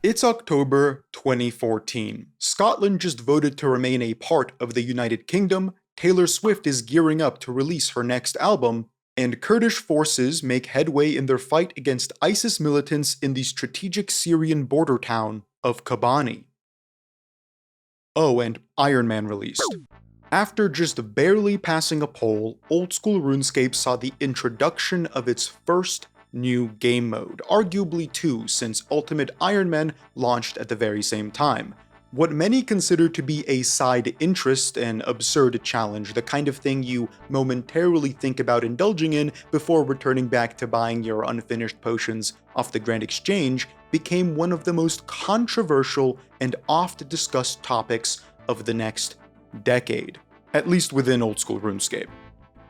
It's October 2014. Scotland just voted to remain a part of the United Kingdom, Taylor Swift is gearing up to release her next album, and Kurdish forces make headway in their fight against ISIS militants in the strategic Syrian border town of Kobani. Oh, and Ironman released. After just barely passing a poll, Oldschool Runescape saw the introduction of its first new game mode, arguably two since Ultimate Ironman launched at the very same time. What many consider to be a side interest, an absurd challenge, the kind of thing you momentarily think about indulging in before returning back to buying your unfinished potions off the Grand Exchange, became one of the most controversial and oft-discussed topics of the next decade, at least within Oldschool RuneScape.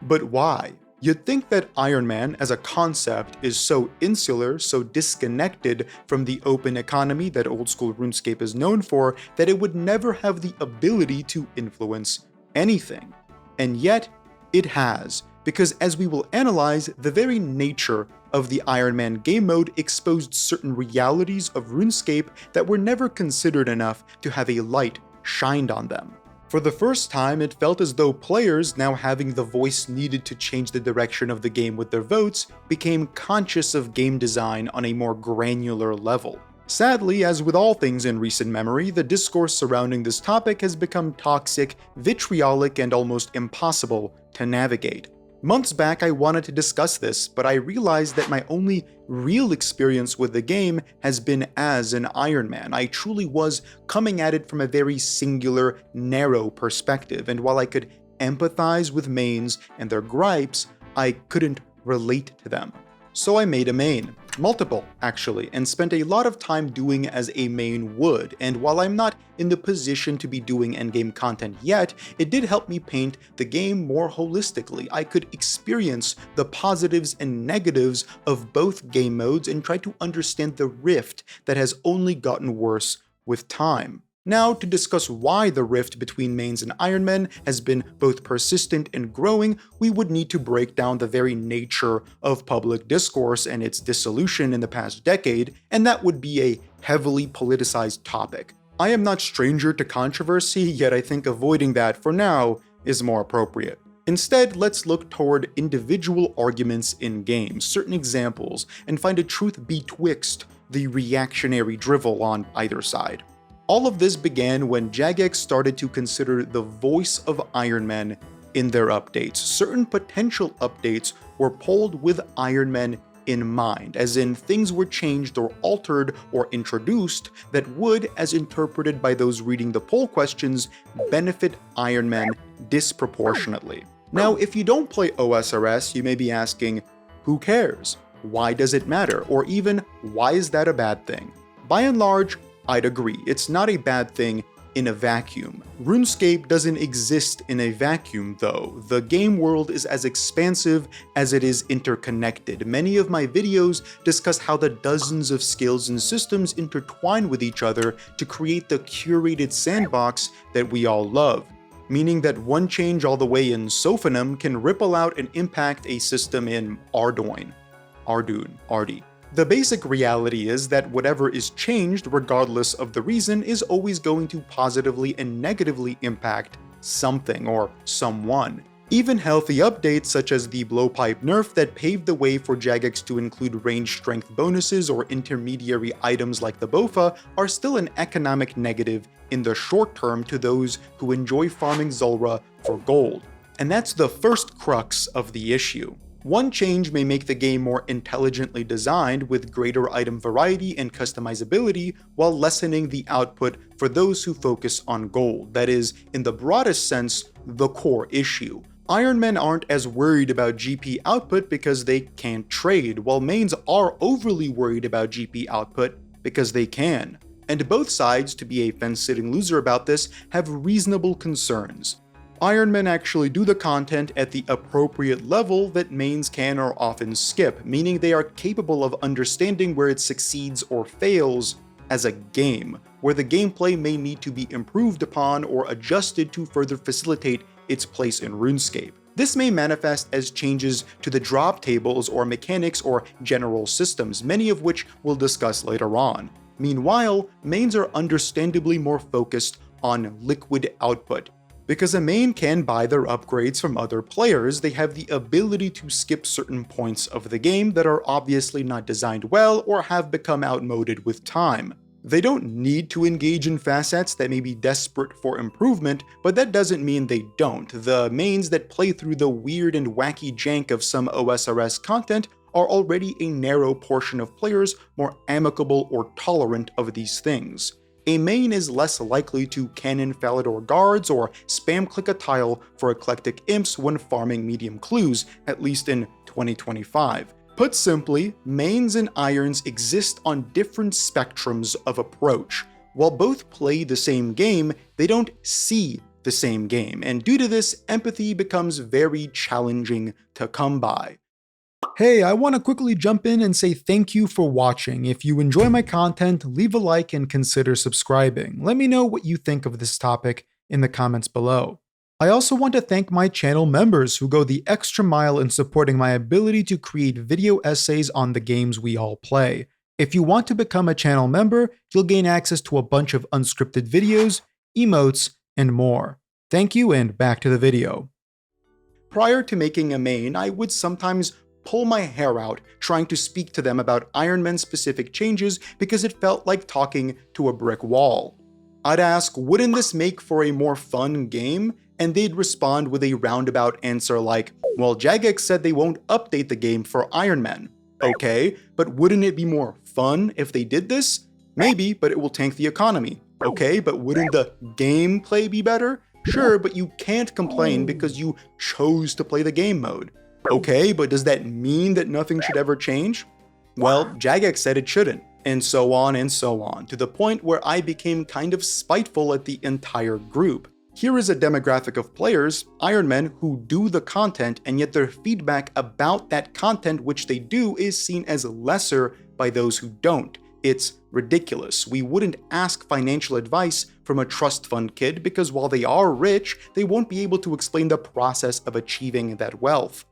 But why? You'd think that Ironman as a concept is so insular, so disconnected from the open economy that Oldschool RuneScape is known for, that it would never have the ability to influence anything. And yet, it has, because as we will analyze, the very nature of the Ironman game mode exposed certain realities of RuneScape that were never considered enough to have a light shined on them. For the first time, it felt as though players, now having the voice needed to change the direction of the game with their votes, became conscious of game design on a more granular level. Sadly, as with all things in recent memory, the discourse surrounding this topic has become toxic, vitriolic, and almost impossible to navigate. Months back, I wanted to discuss this, but I realized that my only real experience with the game has been as an Ironman. I truly was coming at it from a very singular, narrow perspective, and while I could empathize with mains and their gripes, I couldn't relate to them. So I made a main. Multiple, actually, and spent a lot of time doing as a main would, and while I'm not in the position to be doing endgame content yet, it did help me paint the game more holistically. I could experience the positives and negatives of both game modes and try to understand the rift that has only gotten worse with time. Now, to discuss why the rift between mains and Ironman has been both persistent and growing, we would need to break down the very nature of public discourse and its dissolution in the past decade, and that would be a heavily politicized topic. I am not stranger to controversy, yet I think avoiding that for now is more appropriate. Instead, let's look toward individual arguments in games, certain examples, and find a truth betwixt the reactionary drivel on either side. All of this began when Jagex started to consider the voice of Ironman in their updates. Certain potential updates were pulled with Ironman in mind, as in things were changed or altered or introduced that would, as interpreted by those reading the poll questions, benefit Ironman disproportionately. Now, if you don't play Osrs, you may be asking, who cares? Why does it matter? Or even, why is that a bad thing? By and large, I'd agree, it's not a bad thing in a vacuum. RuneScape doesn't exist in a vacuum though. The game world is as expansive as it is interconnected. Many of my videos discuss how the dozens of skills and systems intertwine with each other to create the curated sandbox that we all love, meaning that one change all the way in Sophanum can ripple out and impact a system in Ardoin, Ardi. The basic reality is that whatever is changed, regardless of the reason, is always going to positively and negatively impact something or someone. Even healthy updates such as the blowpipe nerf that paved the way for Jagex to include range strength bonuses or intermediary items like the Bofa are still an economic negative in the short term to those who enjoy farming Zulrah for gold. And that's the first crux of the issue. One change may make the game more intelligently designed with greater item variety and customizability while lessening the output for those who focus on gold. That is, in the broadest sense, the core issue. Ironmen aren't as worried about GP output because they can't trade, while mains are overly worried about GP output because they can. And both sides, to be a fence-sitting loser about this, have reasonable concerns. Ironmen actually do the content at the appropriate level that mains can or often skip, meaning they are capable of understanding where it succeeds or fails as a game, where the gameplay may need to be improved upon or adjusted to further facilitate its place in RuneScape. This may manifest as changes to the drop tables or mechanics or general systems, many of which we'll discuss later on. Meanwhile, mains are understandably more focused on liquid output. Because a main can buy their upgrades from other players, they have the ability to skip certain points of the game that are obviously not designed well or have become outmoded with time. They don't need to engage in facets that may be desperate for improvement, but that doesn't mean they don't. The mains that play through the weird and wacky jank of some OSRS content are already a narrow portion of players more amicable or tolerant of these things. A main is less likely to cannon Falador guards or spam click a tile for eclectic imps when farming medium clues, at least in 2025. Put simply, mains and irons exist on different spectrums of approach. While both play the same game, they don't see the same game, and due to this, empathy becomes very challenging to come by. Hey, I want to quickly jump in and say thank you for watching. If you enjoy my content, leave a like and consider subscribing. Let me know what you think of this topic in the comments below. I also want to thank my channel members who go the extra mile in supporting my ability to create video essays on the games we all play. If you want to become a channel member, you'll gain access to a bunch of unscripted videos, emotes, and more. Thank you, and back to the video. Prior to making a main, I would sometimes pull my hair out trying to speak to them about Ironman specific changes because it felt like talking to a brick wall. I'd ask, wouldn't this make for a more fun game? And they'd respond with a roundabout answer like, well, Jagex said they won't update the game for Ironman. Okay, but wouldn't it be more fun if they did this? Maybe, but it will tank the economy. Okay, but wouldn't the gameplay be better? Sure, but you can't complain because you chose to play the game mode. Okay, but does that mean that nothing should ever change? Well, Jagex said it shouldn't, and so on, to the point where I became kind of spiteful at the entire group. Here is a demographic of players, Ironmen, who do the content, and yet their feedback about that content which they do is seen as lesser by those who don't. It's ridiculous. We wouldn't ask financial advice from a trust fund kid because while they are rich, they won't be able to explain the process of achieving that wealth.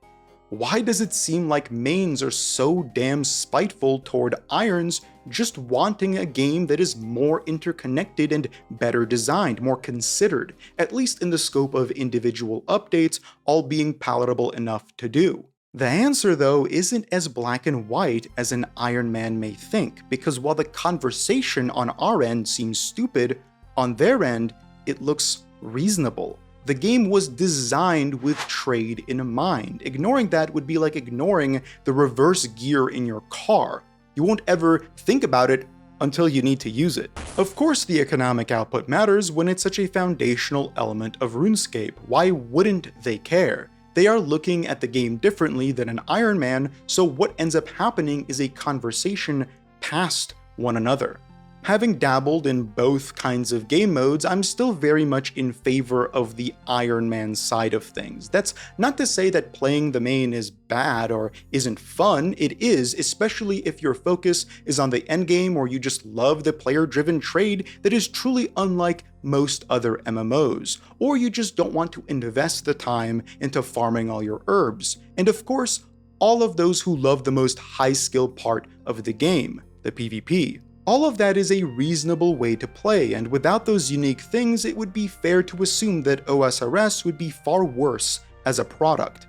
Why does it seem like mains are so damn spiteful toward irons, just wanting a game that is more interconnected and better designed, more considered, at least in the scope of individual updates, all being palatable enough to do? The answer, though, isn't as black and white as an Iron Man may think, because while the conversation on our end seems stupid, on their end, it looks reasonable. The game was designed with trade in mind. Ignoring that would be like ignoring the reverse gear in your car. You won't ever think about it until you need to use it. Of course, the economic output matters when it's such a foundational element of Runescape. Why wouldn't they care? They are looking at the game differently than an Iron Man, so what ends up happening is a conversation past one another. Having dabbled in both kinds of game modes, I'm still very much in favor of the Iron Man side of things. That's not to say that playing the main is bad or isn't fun. It is, especially if your focus is on the endgame or you just love the player-driven trade that is truly unlike most other MMOs, or you just don't want to invest the time into farming all your herbs. And of course, all of those who love the most high-skill part of the game, the PvP. All of that is a reasonable way to play, and without those unique things, it would be fair to assume that OSRS would be far worse as a product.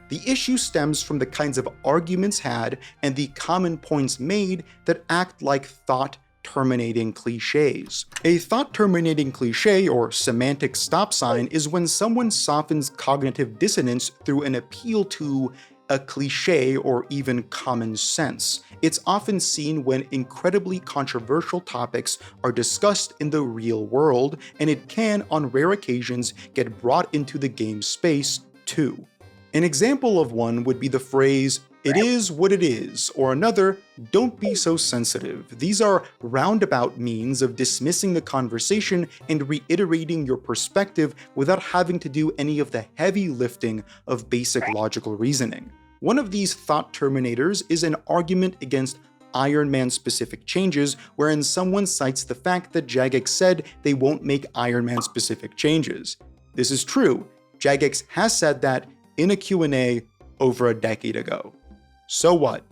The issue stems from the kinds of arguments had and the common points made that act like thought-terminating cliches. A thought-terminating cliche, or semantic stop sign, is when someone softens cognitive dissonance through an appeal to a cliche or even common sense. It's often seen when incredibly controversial topics are discussed in the real world, and it can, on rare occasions, get brought into the game space too. An example of one would be the phrase, "It is what it is," or another, "Don't be so sensitive." These are roundabout means of dismissing the conversation and reiterating your perspective without having to do any of the heavy lifting of basic logical reasoning. One of these thought terminators is an argument against Iron Man specific changes, wherein someone cites the fact that Jagex said they won't make Iron Man specific changes. This is true. Jagex has said that in a Q&A over a decade ago. So what?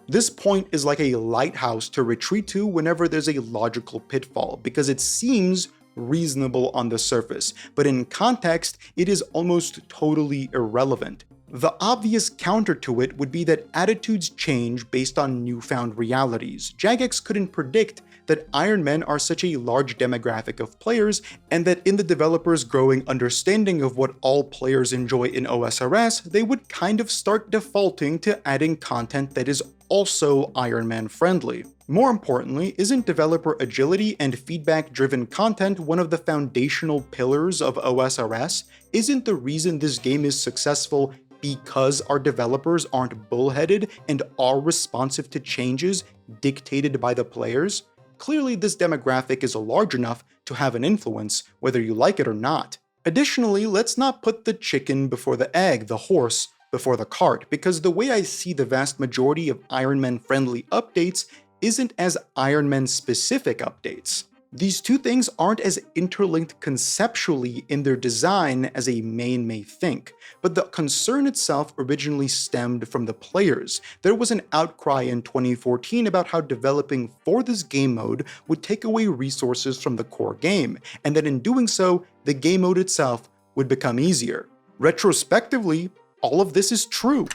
This point is like a lighthouse to retreat to whenever there's a logical pitfall, because it seems reasonable on the surface, but in context, it is almost totally irrelevant. The obvious counter to it would be that attitudes change based on newfound realities. Jagex couldn't predict that Ironmen are such a large demographic of players, and that in the developers' growing understanding of what all players enjoy in OSRS, they would kind of start defaulting to adding content that is also Ironman friendly. More importantly, isn't developer agility and feedback-driven content one of the foundational pillars of OSRS? Isn't the reason this game is successful because our developers aren't bullheaded and are responsive to changes dictated by the players? Clearly, this demographic is large enough to have an influence, whether you like it or not. Additionally, let's not put the chicken before the egg, the horse before the cart, because the way I see the vast majority of Ironman-friendly updates isn't as Ironman-specific updates. These two things aren't as interlinked conceptually in their design as a main may think, but the concern itself originally stemmed from the players. There was an outcry in 2014 about how developing for this game mode would take away resources from the core game, and that in doing so, the game mode itself would become easier. Retrospectively, all of this is true,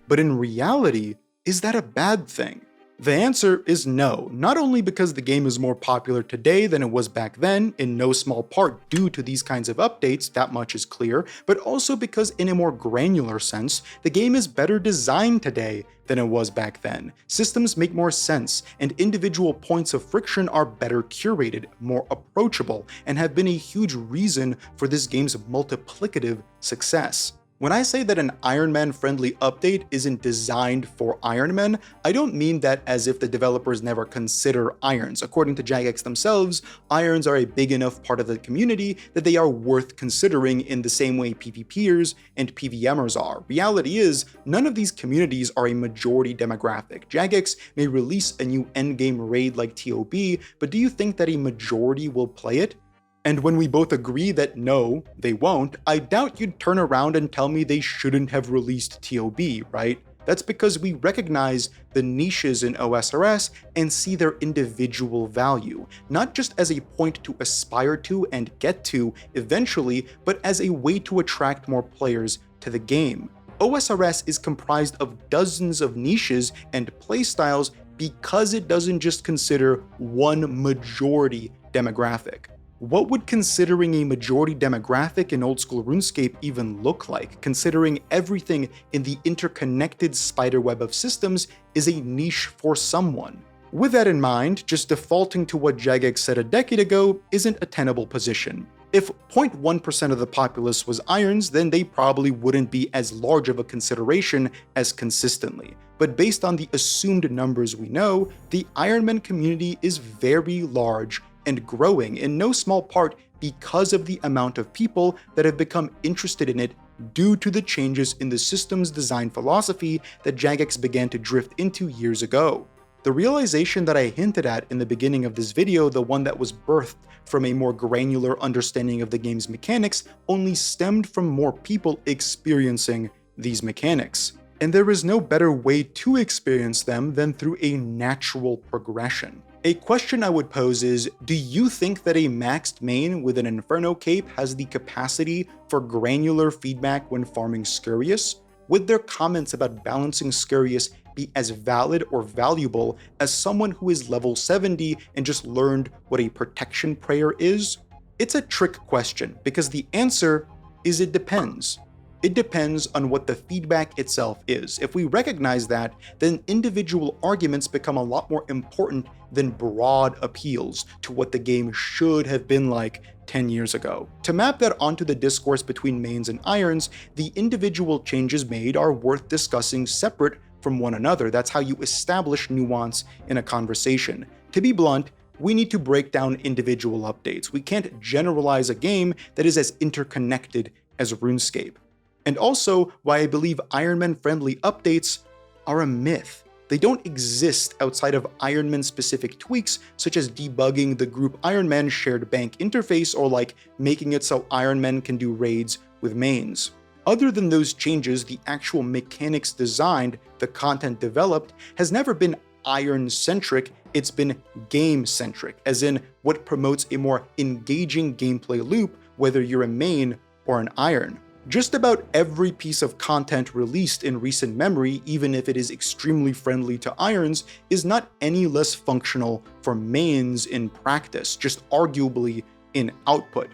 but in reality, is that a bad thing? The answer is no, not only because the game is more popular today than it was back then, in no small part due to these kinds of updates, that much is clear, but also because in a more granular sense, the game is better designed today than it was back then. Systems make more sense, and individual points of friction are better curated, more approachable, and have been a huge reason for this game's multiplicative success. When I say that an Ironman-friendly update isn't designed for Ironmen, I don't mean that as if the developers never consider irons. According to Jagex themselves, irons are a big enough part of the community that they are worth considering in the same way PvPers and PvMers are. Reality is, none of these communities are a majority demographic. Jagex may release a new endgame raid like TOB, but do you think that a majority will play it? And when we both agree that no, they won't, I doubt you'd turn around and tell me they shouldn't have released TOB, right? That's because we recognize the niches in OSRS and see their individual value, not just as a point to aspire to and get to eventually, but as a way to attract more players to the game. OSRS is comprised of dozens of niches and playstyles because it doesn't just consider one majority demographic. What would considering a majority demographic in old-school Runescape even look like, considering everything in the interconnected spiderweb of systems is a niche for someone? With that in mind, just defaulting to what Jagex said a decade ago isn't a tenable position. If 0.1% of the populace was irons, then they probably wouldn't be as large of a consideration as consistently. But based on the assumed numbers we know, the Ironman community is very large and growing, in no small part because of the amount of people that have become interested in it due to the changes in the system's design philosophy that Jagex began to drift into years ago. The realization that I hinted at in the beginning of this video, the one that was birthed from a more granular understanding of the game's mechanics, only stemmed from more people experiencing these mechanics. And there is no better way to experience them than through a natural progression. A question I would pose is, do you think that a maxed main with an Inferno cape has the capacity for granular feedback when farming Scurious? Would their comments about balancing Scurious be as valid or valuable as someone who is level 70 and just learned what a protection prayer is? It's a trick question, because the answer is it depends. It depends on what the feedback itself is. If we recognize that, then individual arguments become a lot more important than broad appeals to what the game should have been like 10 years ago. To map that onto the discourse between mains and irons, the individual changes made are worth discussing separate from one another. That's how you establish nuance in a conversation. To be blunt, we need to break down individual updates. We can't generalize a game that is as interconnected as RuneScape. And also why I believe Ironman-friendly updates are a myth. They don't exist outside of Ironman-specific tweaks, such as debugging the group Ironman shared bank interface or like making it so Ironman can do raids with mains. Other than those changes, the actual mechanics designed, the content developed, has never been Iron-centric, it's been game-centric, as in what promotes a more engaging gameplay loop, whether you're a main or an Iron. Just about every piece of content released in recent memory, even if it is extremely friendly to Irons, is not any less functional for mains in practice, just arguably in output.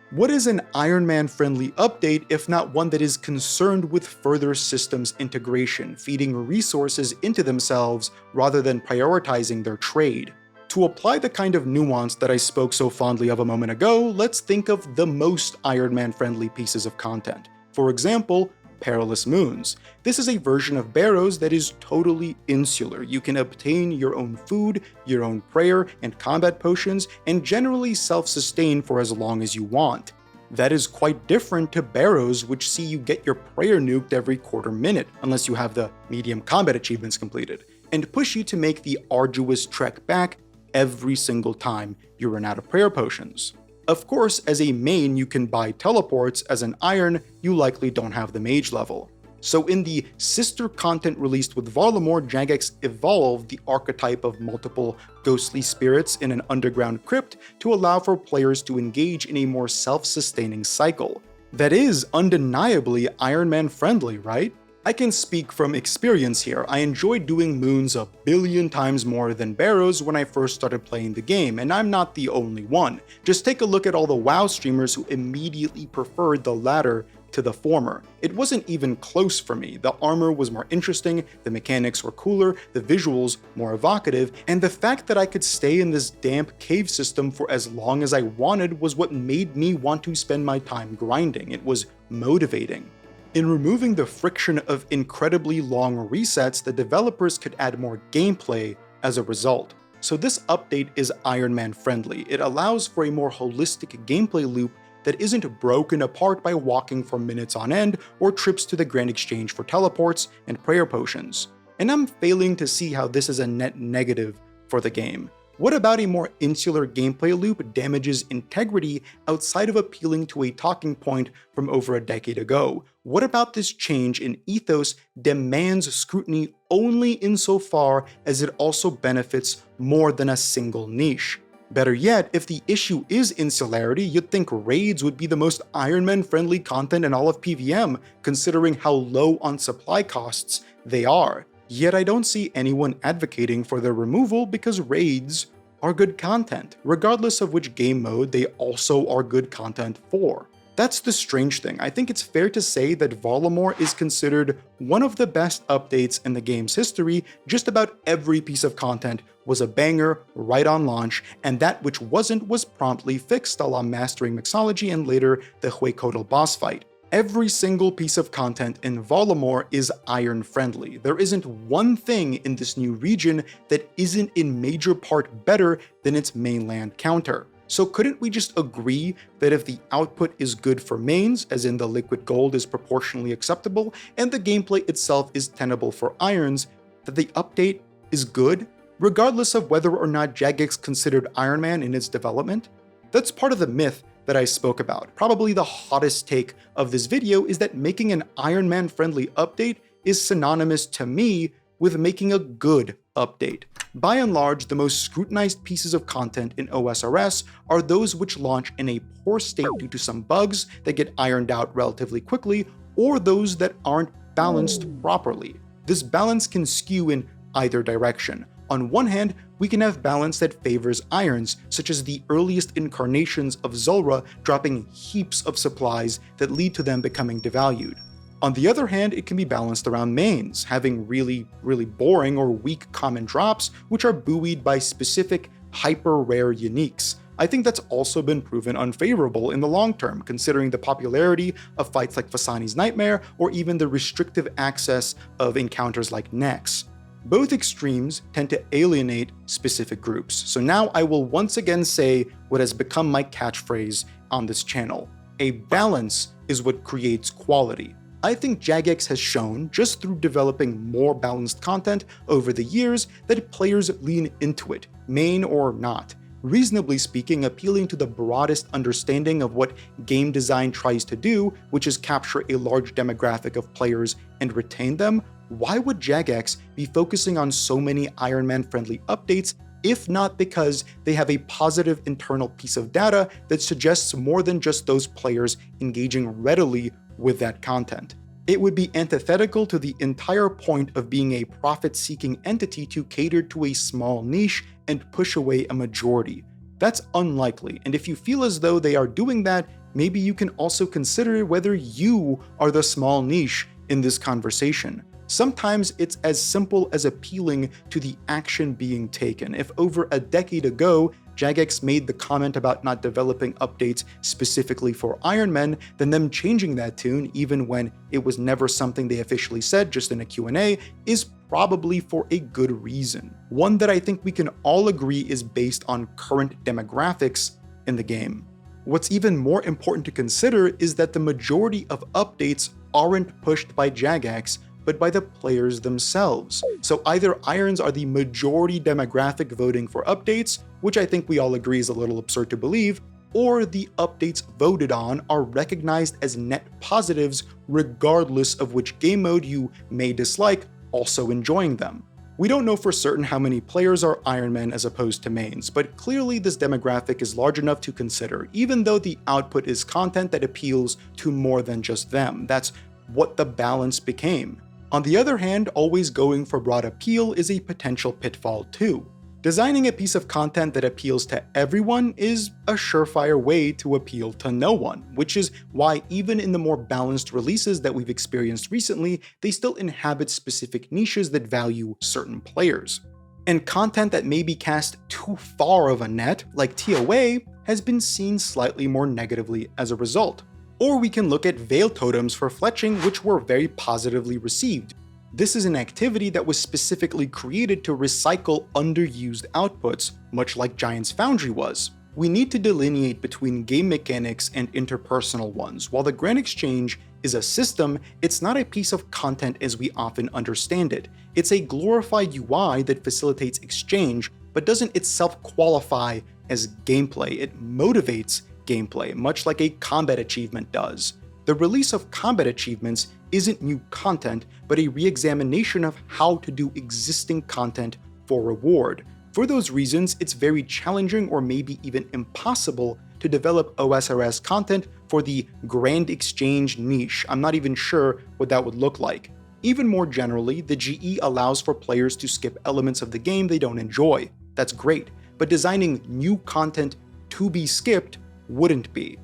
What is an Ironman-friendly update if not one that is concerned with further systems integration, feeding resources into themselves rather than prioritizing their trade? To apply the kind of nuance that I spoke so fondly of a moment ago, let's think of the most Ironman-friendly pieces of content. For example, Perilous Moons. This is a version of Barrows that is totally insular. You can obtain your own food, your own prayer, and combat potions, and generally self-sustain for as long as you want. That is quite different to Barrows, which see you get your prayer nuked every quarter minute, unless you have the medium combat achievements completed, and push you to make the arduous trek back every single time you run out of prayer potions. Of course, as a main you can buy teleports, as an Iron you likely don't have the mage level. So in the sister content released with Varlamore, Jagex evolved the archetype of multiple ghostly spirits in an underground crypt to allow for players to engage in a more self-sustaining cycle. That is undeniably Ironman friendly, right? I can speak from experience here. I enjoyed doing moons a billion times more than Barrows when I first started playing the game, and I'm not the only one. Just take a look at all the WoW streamers who immediately preferred the latter to the former. It wasn't even close for me. The armor was more interesting, the mechanics were cooler, the visuals more evocative, and the fact that I could stay in this damp cave system for as long as I wanted was what made me want to spend my time grinding. It was motivating. In removing the friction of incredibly long resets, the developers could add more gameplay as a result. So this update is Ironman friendly. It allows for a more holistic gameplay loop that isn't broken apart by walking for minutes on end or trips to the Grand Exchange for teleports and prayer potions. And I'm failing to see how this is a net negative for the game. What about a more insular gameplay loop damages integrity outside of appealing to a talking point from over a decade ago? What about this change in ethos demands scrutiny only insofar as it also benefits more than a single niche? Better yet, if the issue is insularity, you'd think raids would be the most Ironman-friendly content in all of PvM, considering how low on supply costs they are. Yet I don't see anyone advocating for their removal because raids are good content, regardless of which game mode they also are good content for. That's the strange thing. I think it's fair to say that Varlamore is considered one of the best updates in the game's history. Just about every piece of content was a banger right on launch, and that which wasn't was promptly fixed, a la mastering mixology and later the Huecoatl boss fight. Every single piece of content in Varlamore is Iron-friendly. There isn't one thing in this new region that isn't in major part better than its mainland counter. So couldn't we just agree that if the output is good for mains, as in the liquid gold is proportionally acceptable, and the gameplay itself is tenable for Irons, that the update is good, regardless of whether or not Jagex considered Ironman in its development? That's part of the myth that I spoke about. Probably the hottest take of this video is that making an Ironman-friendly update is synonymous to me with making a good update. By and large, the most scrutinized pieces of content in OSRS are those which launch in a poor state due to some bugs that get ironed out relatively quickly, or those that aren't balanced properly. This balance can skew in either direction. On one hand, we can have balance that favors irons, such as the earliest incarnations of Zulrah dropping heaps of supplies that lead to them becoming devalued. On the other hand, it can be balanced around mains, having really boring or weak common drops, which are buoyed by specific hyper-rare uniques. I think that's also been proven unfavorable in the long term, considering the popularity of fights like Fasani's Nightmare, or even the restrictive access of encounters like Nex. Both extremes tend to alienate specific groups, so now I will once again say what has become my catchphrase on this channel. A balance is what creates quality. I think Jagex has shown, just through developing more balanced content over the years, that players lean into it, main or not. reasonably speaking, appealing to the broadest understanding of what game design tries to do, which is capture a large demographic of players and retain them, why would Jagex be focusing on so many Ironman-friendly updates, if not because they have a positive internal piece of data that suggests more than just those players engaging readily with that content? It would be antithetical to the entire point of being a profit-seeking entity to cater to a small niche and push away a majority. That's unlikely, and if you feel as though they are doing that, maybe you can also consider whether you are the small niche in this conversation. Sometimes it's as simple as appealing to the action being taken. If over a decade ago, Jagex made the comment about not developing updates specifically for Ironman, then them changing that tune, even when it was never something they officially said, just in a Q&A, is probably for a good reason. One that I think we can all agree is based on current demographics in the game. What's even more important to consider is that the majority of updates aren't pushed by Jagex, but by the players themselves. So either Irons are the majority demographic voting for updates, which I think we all agree is a little absurd to believe, or the updates voted on are recognized as net positives regardless of which game mode you may dislike, also enjoying them. We don't know for certain how many players are Ironmen as opposed to mains, but clearly this demographic is large enough to consider, even though the output is content that appeals to more than just them. That's what the balance became. On the other hand, always going for broad appeal is a potential pitfall too. Designing a piece of content that appeals to everyone is a surefire way to appeal to no one, which is why even in the more balanced releases that we've experienced recently, they still inhabit specific niches that value certain players. And content that may be cast too far of a net, like TOA, has been seen slightly more negatively as a result. Or we can look at Veil Totems for fletching, which were very positively received. This is an activity that was specifically created to recycle underused outputs, much like Giant's Foundry was. We need to delineate between game mechanics and interpersonal ones. While the Grand Exchange is a system, it's not a piece of content as we often understand it. It's a glorified UI that facilitates exchange, but doesn't itself qualify as gameplay. It motivates gameplay, much like a combat achievement does. The release of combat achievements isn't new content, but a re-examination of how to do existing content for reward. For those reasons, it's very challenging or maybe even impossible to develop OSRS content for the Grand Exchange niche. I'm not even sure what that would look like. Even more generally, the GE allows for players to skip elements of the game they don't enjoy. That's great, but designing new content to be skipped wouldn't be.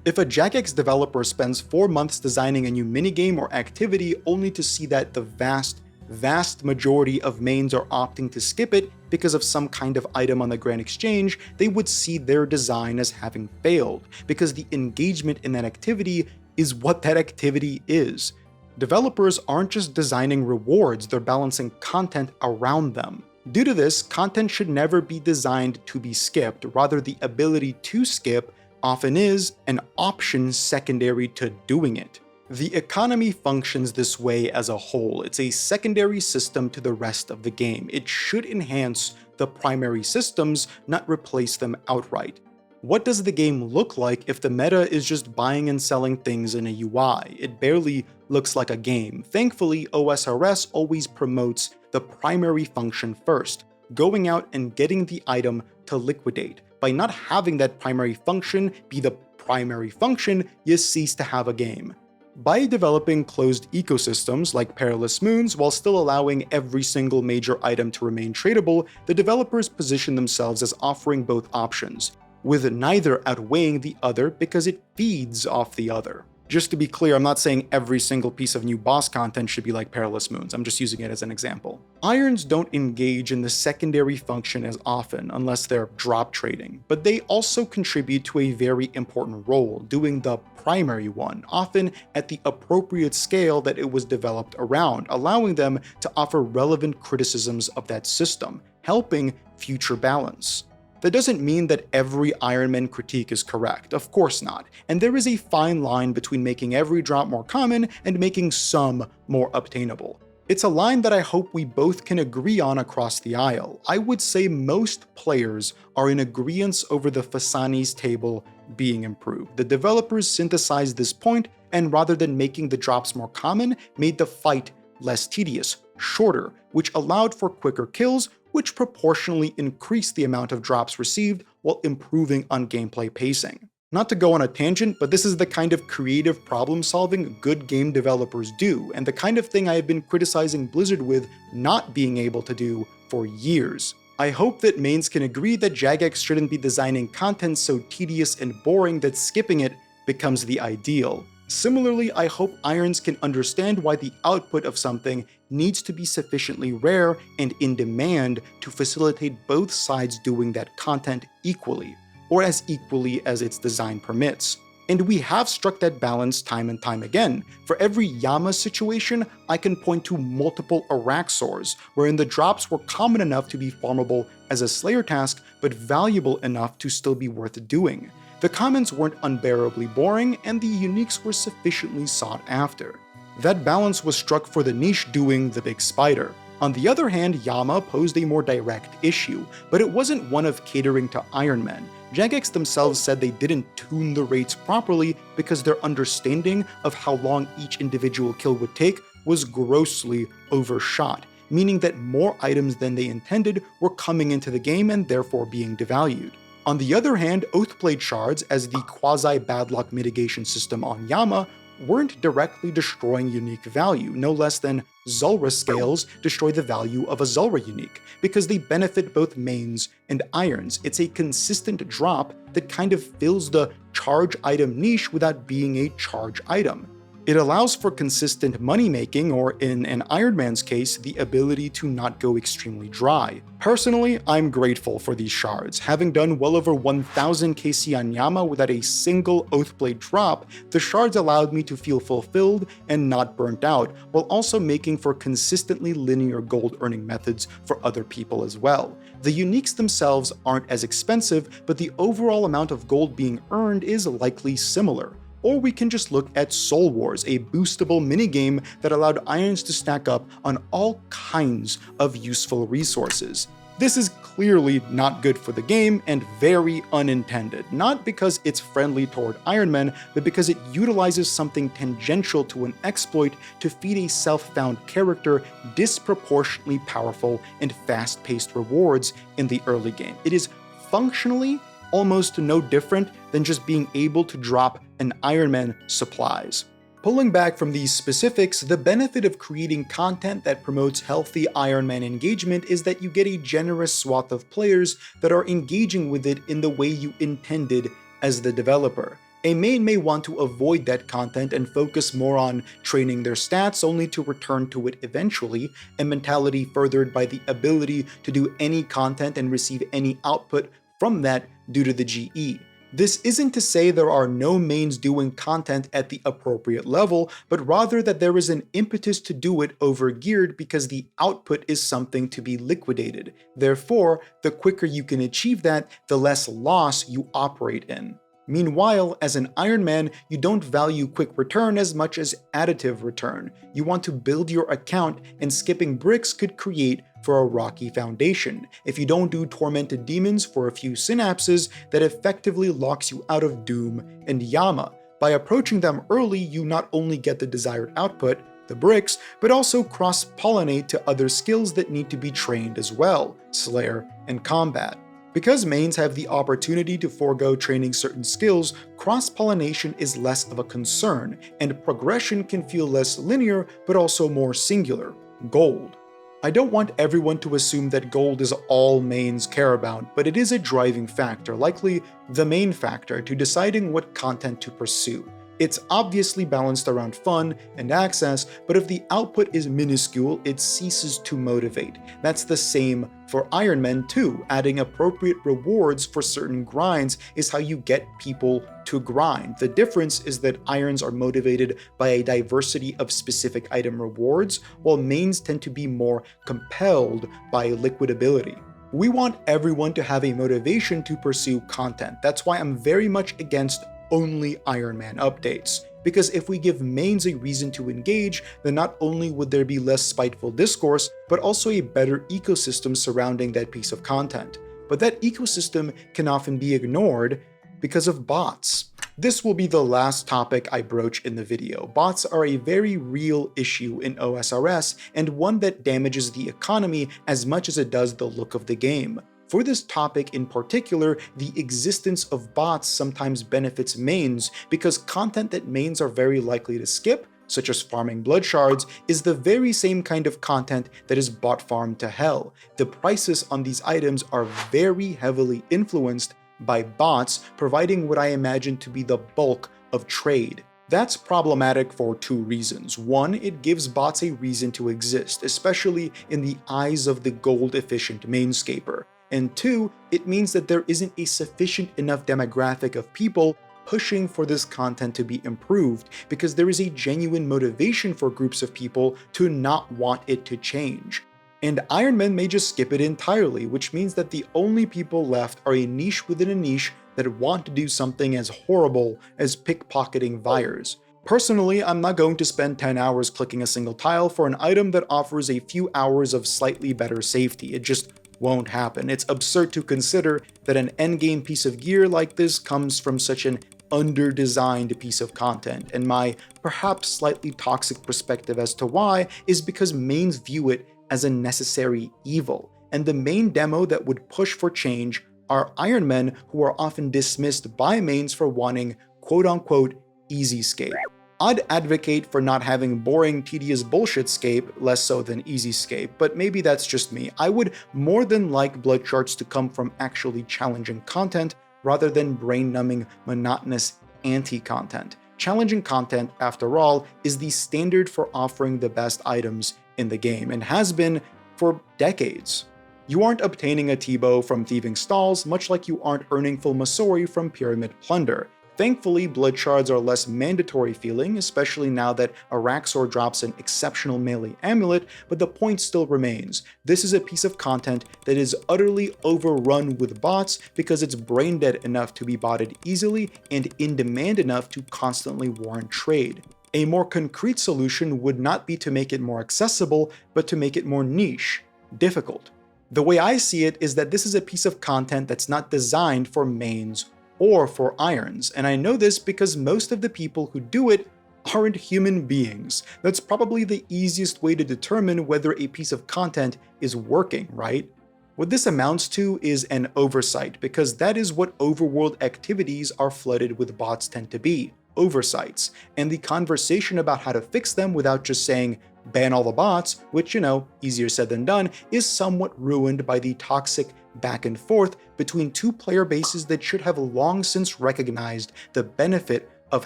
If a Jagex developer spends 4 months designing a new minigame or activity only to see that the vast majority of mains are opting to skip it because of some kind of item on the Grand Exchange, they would see their design as having failed, because the engagement in that activity is what that activity is. Developers aren't just designing rewards, they're balancing content around them. Due to this, content should never be designed to be skipped, rather the ability to skip often is an option secondary to doing it. The economy functions this way as a whole. It's a secondary system to the rest of the game. It should enhance the primary systems, not replace them outright. What does the game look like if the meta is just buying and selling things in a UI? It barely looks like a game. Thankfully, OSRS always promotes the primary function first, going out and getting the item to liquidate. By not having that primary function be the primary function, you cease to have a game. By developing closed ecosystems like Perilous Moons while still allowing every single major item to remain tradable, the developers position themselves as offering both options, with neither outweighing the other because it feeds off the other. Just to be clear, I'm not saying every single piece of new boss content should be like Perilous Moons, I'm just using it as an example. Irons don't engage in the secondary function as often, unless they're drop trading, but they also contribute to a very important role, doing the primary one, often at the appropriate scale that it was developed around, allowing them to offer relevant criticisms of that system, helping future balance. That doesn't mean that every Ironman critique is correct, of course not, and there is a fine line between making every drop more common and making some more obtainable. It's a line that I hope we both can agree on across the aisle. I would say most players are in agreement over the Fasani's table being improved. The developers synthesized this point, and rather than making the drops more common, made the fight less tedious, shorter, which allowed for quicker kills, which proportionally increased the amount of drops received while improving on gameplay pacing. Not to go on a tangent, but this is the kind of creative problem solving good game developers do, and the kind of thing I have been criticizing Blizzard with not being able to do for years. I hope that mains can agree that Jagex shouldn't be designing content so tedious and boring that skipping it becomes the ideal. Similarly, I hope Irons can understand why the output of something needs to be sufficiently rare and in demand to facilitate both sides doing that content equally, or as equally as its design permits. And we have struck that balance time and time again. For every Yama situation, I can point to multiple Araxors, wherein the drops were common enough to be farmable as a Slayer task, but valuable enough to still be worth doing. The commons weren't unbearably boring, and the uniques were sufficiently sought after. That balance was struck for the niche doing the big spider. On the other hand, Yama posed a more direct issue, but it wasn't one of catering to Ironman. Jagex themselves said they didn't tune the rates properly because their understanding of how long each individual kill would take was grossly overshot, meaning that more items than they intended were coming into the game and therefore being devalued. On the other hand, Oathblade shards, as the quasi-bad luck mitigation system on Yama, weren't directly destroying unique value, no less than Zulrah scales destroy the value of a Zulrah unique, because they benefit both mains and irons. It's a consistent drop that kind of fills the charge item niche without being a charge item. It allows for consistent money making, or in an Ironman's case, the ability to not go extremely dry. Personally, I'm grateful for these shards. Having done well over 1000 KC on Yama without a single Oathblade drop, the shards allowed me to feel fulfilled and not burnt out, while also making for consistently linear gold earning methods for other people as well. The uniques themselves aren't as expensive, but the overall amount of gold being earned is likely similar. Or we can just look at Soul Wars, a boostable minigame that allowed irons to stack up on all kinds of useful resources. This is clearly not good for the game and very unintended, not because it's friendly toward Ironman, but because it utilizes something tangential to an exploit to feed a self-found character disproportionately powerful and fast-paced rewards in the early game. It is functionally almost no different than just being able to drop an Ironman supplies. Pulling back from these specifics, the benefit of creating content that promotes healthy Ironman engagement is that you get a generous swath of players that are engaging with it in the way you intended as the developer. A main may want to avoid that content and focus more on training their stats only to return to it eventually, a mentality furthered by the ability to do any content and receive any output from that due to the GE. This isn't to say there are no mains doing content at the appropriate level, but rather that there is an impetus to do it overgeared because the output is something to be liquidated. Therefore, the quicker you can achieve that, the less loss you operate in. Meanwhile, as an Ironman, you don't value quick return as much as additive return. You want to build your account, and skipping bricks could create for a rocky foundation. If you don't do tormented demons for a few synapses, that effectively locks you out of Doom and Yama. By approaching them early, you not only get the desired output, the bricks, but also cross-pollinate to other skills that need to be trained as well, Slayer and Combat. Because mains have the opportunity to forego training certain skills, cross-pollination is less of a concern, and progression can feel less linear but also more singular. Gold. I don't want everyone to assume that gold is all mains care about, but it is a driving factor, likely the main factor, to deciding what content to pursue. It's obviously balanced around fun and access, but if the output is minuscule, it ceases to motivate. That's the same for Ironman too. Adding appropriate rewards for certain grinds is how you get people to grind. The difference is that irons are motivated by a diversity of specific item rewards, while mains tend to be more compelled by liquidability. We want everyone to have a motivation to pursue content. That's why I'm very much against only Ironman updates. because if we give mains a reason to engage, then not only would there be less spiteful discourse, but also a better ecosystem surrounding that piece of content. But that ecosystem can often be ignored because of bots. This will be the last topic I broach in the video. Bots are a very real issue in OSRS, and one that damages the economy as much as it does the look of the game. For this topic in particular, the existence of bots sometimes benefits mains because content that mains are very likely to skip, such as farming blood shards, is the very same kind of content that is bot farmed to hell. The prices on these items are very heavily influenced by bots, providing what I imagine to be the bulk of trade. That's problematic for two reasons. One, it gives bots a reason to exist, especially in the eyes of the gold-efficient mainscaper. And two, it means that there isn't a sufficient enough demographic of people pushing for this content to be improved, because there is a genuine motivation for groups of people to not want it to change. And Ironman may just skip it entirely, which means that the only people left are a niche within a niche that want to do something as horrible as pickpocketing buyers. Personally, I'm not going to spend 10 hours clicking a single tile for an item that offers a few hours of slightly better safety. It just won't happen. It's absurd to consider that an endgame piece of gear like this comes from such an under-designed piece of content, and my perhaps slightly toxic perspective as to why is because mains view it as a necessary evil, and the main demo that would push for change are Ironmen, who are often dismissed by mains for wanting quote-unquote easy-scape. I'd advocate for not having boring, tedious bullshit-scape, less so than easy-scape, but maybe that's just me. I would more than like blood charts to come from actually challenging content rather than brain-numbing, monotonous anti-content. Challenging content, after all, is the standard for offering the best items in the game, and has been for decades. You aren't obtaining a T-bow from thieving stalls, much like you aren't earning full Masori from pyramid plunder. Thankfully, blood shards are less mandatory feeling, especially now that Araxor drops an exceptional melee amulet, but the point still remains. This is a piece of content that is utterly overrun with bots because it's brain dead enough to be botted easily and in demand enough to constantly warrant trade. A more concrete solution would not be to make it more accessible, but to make it more niche, difficult. The way I see it is that this is a piece of content that's not designed for mains or for irons, and I know this because most of the people who do it aren't human beings. That's probably the easiest way to determine whether a piece of content is working, right? What this amounts to is an oversight, because that is what overworld activities are flooded with bots tend to be, oversights, and the conversation about how to fix them without just saying, ban all the bots, which, easier said than done, is somewhat ruined by the toxic back and forth between two player bases that should have long since recognized the benefit of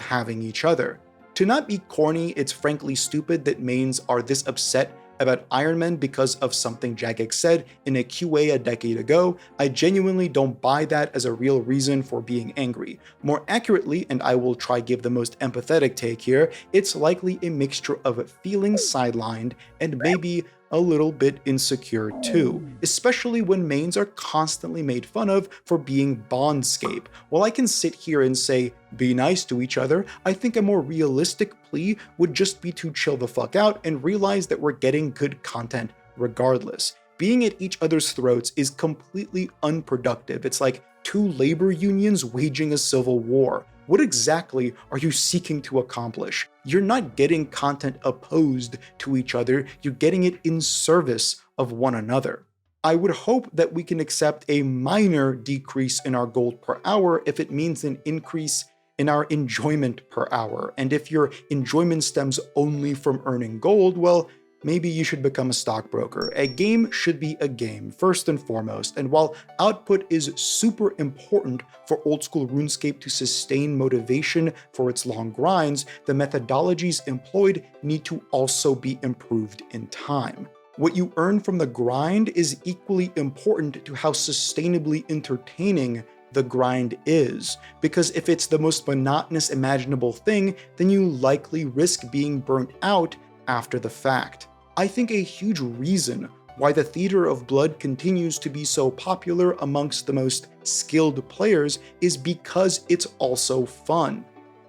having each other. To not be corny, it's frankly stupid that mains are this upset about Ironman because of something Jagex said in a QA a decade ago. I genuinely don't buy that as a real reason for being angry. More accurately, and I will try give the most empathetic take here, it's likely a mixture of feeling sidelined and maybe a little bit insecure too, especially when mains are constantly made fun of for being bondscape. While I can sit here and say, be nice to each other, I think a more realistic plea would just be to chill the fuck out and realize that we're getting good content regardless. Being at each other's throats is completely unproductive. It's like two labor unions waging a civil war. What exactly are you seeking to accomplish? You're not getting content opposed to each other, you're getting it in service of one another. I would hope that we can accept a minor decrease in our gold per hour if it means an increase in our enjoyment per hour. And if your enjoyment stems only from earning gold, well, maybe you should become a stockbroker. A game should be a game, first and foremost, and while output is super important for old-school Runescape to sustain motivation for its long grinds, the methodologies employed need to also be improved in time. What you earn from the grind is equally important to how sustainably entertaining the grind is, because if it's the most monotonous imaginable thing, then you likely risk being burnt out after the fact. I think a huge reason why the Theater of Blood continues to be so popular amongst the most skilled players is because it's also fun.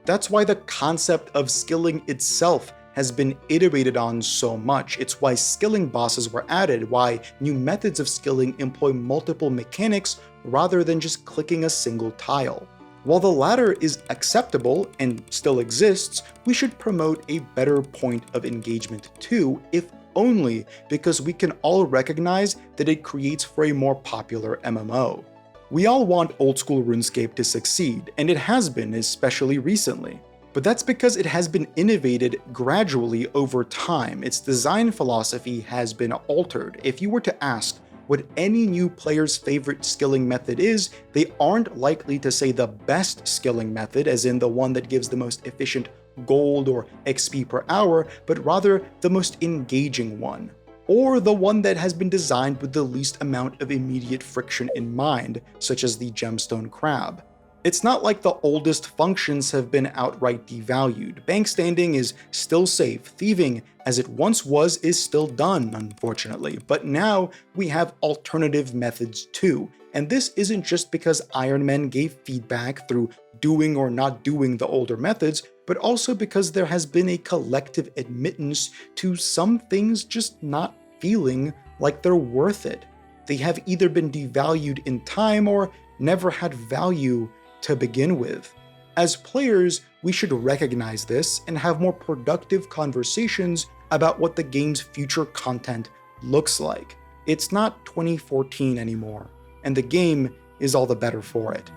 That's why the concept of skilling itself has been iterated on so much. It's why skilling bosses were added, why new methods of skilling employ multiple mechanics rather than just clicking a single tile. While the latter is acceptable and still exists, we should promote a better point of engagement too, if only because we can all recognize that it creates for a more popular MMO. We all want Oldschool Runescape to succeed, and it has been, especially recently. But that's because it has been innovated gradually over time. Its design philosophy has been altered. If you were to ask what any new player's favorite skilling method is, they aren't likely to say the best skilling method, as in the one that gives the most efficient gold or XP per hour, but rather the most engaging one, or the one that has been designed with the least amount of immediate friction in mind, such as the gemstone crab. It's not like the oldest functions have been outright devalued. Bank standing is still safe, thieving as it once was is still done, unfortunately, but now we have alternative methods too. And this isn't just because Ironman gave feedback through doing or not doing the older methods, but also because there has been a collective admittance to some things just not feeling like they're worth it. They have either been devalued in time or never had value to begin with. As players, we should recognize this and have more productive conversations about what the game's future content looks like. It's not 2014 anymore, and the game is all the better for it.